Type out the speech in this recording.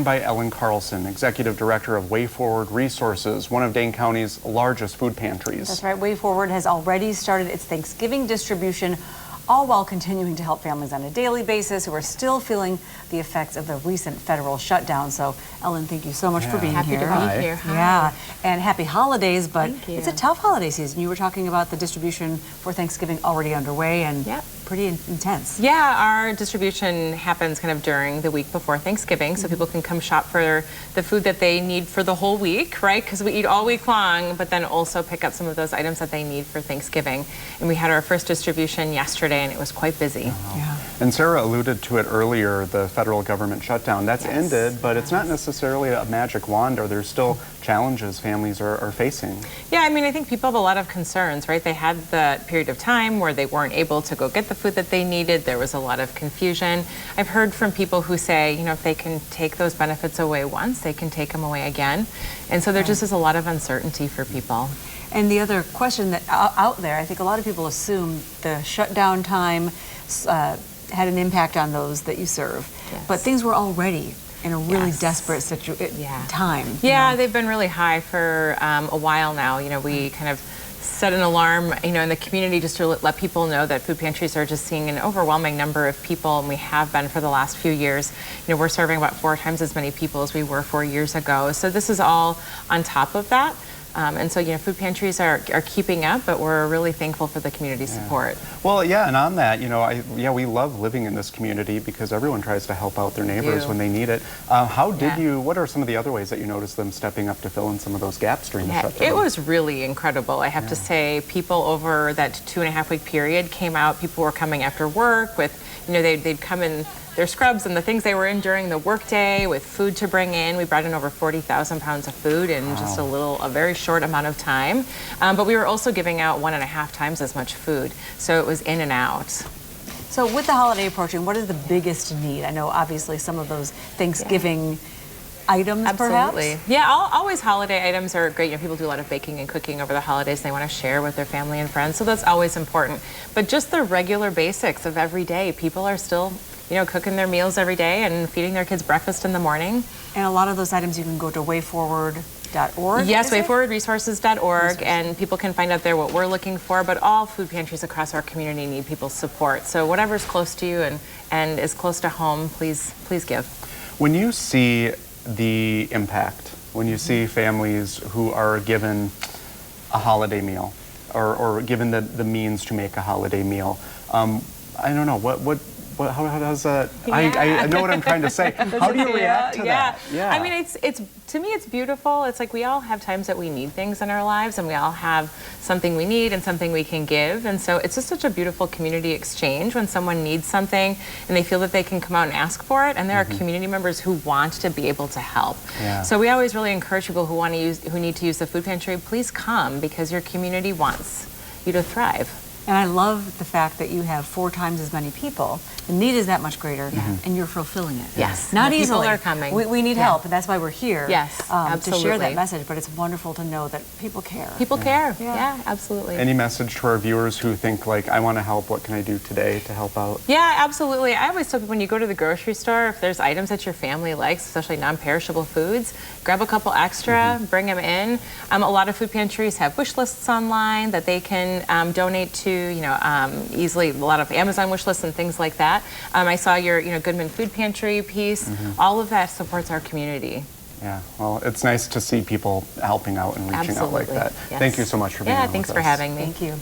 By Ellen Carlson, Executive Director of Way Forward Resources, one of Dane County's largest food pantries. That's right. Way Forward has already started its Thanksgiving distribution, all while continuing to help families on a daily basis who are still feeling the effects of the recent federal shutdown. So, Ellen, thank you so much for being Happy here. to be here. Hi. Yeah, and happy holidays, but Thank you. it's a tough holiday season. You were talking about the distribution for Thanksgiving already underway and pretty intense. Yeah, our distribution happens kind of during the week before Thanksgiving, so people can come shop for the food that they need for the whole week, right? Because we eat all week long, but then also pick up some of those items that they need for Thanksgiving. And we had our first distribution yesterday, and it was quite busy. Yeah. And Sarah alluded to it earlier, the federal government shutdown. That's ended, but it's not necessarily a magic wand, or there's still challenges families are facing. Yeah, I mean, I think people have a lot of concerns, right? They had the period of time where they weren't able to go get the food that they needed. There was a lot of confusion. I've heard from people who say, you know, if they can take those benefits away once, they can take them away again. And so there just is a lot of uncertainty for people. And the other question that out there, I think a lot of people assume the shutdown time had an impact on those that you serve. Yes. But things were already in a really desperate time. Yeah, they've been really high for a while now. You know, we kind of set an alarm, you know, in the community just to let people know that food pantries are just seeing an overwhelming number of people, and we have been for the last few years. You know, we're serving about 4 times as many people as we were 4 years ago. So this is all on top of that. And so, you know, food pantries are keeping up, but we're really thankful for the community support. Well, yeah, and on that, you know, we love living in this community because everyone tries to help out their neighbors when they need it. What are some of the other ways that you noticed them stepping up to fill in some of those gaps during the shutdown? It was really incredible. I have to say, people over that 2.5-week period came out. People were coming after work with, you know, they'd come in their scrubs and the things they were in during the workday with food to bring in. We brought in over 40,000 pounds of food in just a very short amount of time. But we were also giving out 1.5 times as much food. So it was in and out. So with the holiday approaching, what is the biggest need? I know obviously some of those Thanksgiving items, Absolutely. perhaps? Yeah, always holiday items are great. You know, people do a lot of baking and cooking over the holidays. They want to share with their family and friends, so that's always important. But just the regular basics of every day, people are still, you know, cooking their meals every day and feeding their kids breakfast in the morning. And a lot of those items you can go to wayforward.org. Yes, wayforwardresources.org, and people can find out there what we're looking for, but all food pantries across our community need people's support. So whatever's close to you and is close to home, please give. When you see the impact, when you see families who are given a holiday meal or given the means to make a holiday meal, I don't know, how does that, I know what I'm trying to say. How do you react to that? Yeah. I mean, to me, it's beautiful. It's like we all have times that we need things in our lives, and we all have something we need and something we can give. And so it's just such a beautiful community exchange when someone needs something and they feel that they can come out and ask for it. And there are community members who want to be able to help. Yeah. So we always really encourage people who need to use the food pantry, please come, because your community wants you to thrive. And I love the fact that you have 4 times as many people. The need is that much greater, and you're fulfilling it. Yes. Not The easily. people are coming. We need help, and that's why we're here. Yes, to absolutely. share that message. But it's wonderful to know that people care. People care. Yeah, absolutely. Any message to our viewers who think, like, I want to help, what can I do today to help out? Yeah, absolutely. I always tell people, when you go to the grocery store, if there's items that your family likes, especially non-perishable foods, grab a couple extra, bring them in. A lot of food pantries have wish lists online that they can donate to, you know, easily. A lot of Amazon wish lists and things like that. I saw your, you know, Goodman Food Pantry piece. All of that supports our community. Yeah, well, it's nice to see people helping out and reaching out like that. Yes. Thank you so much for being on with us. Yeah, thanks for having me. Thank you.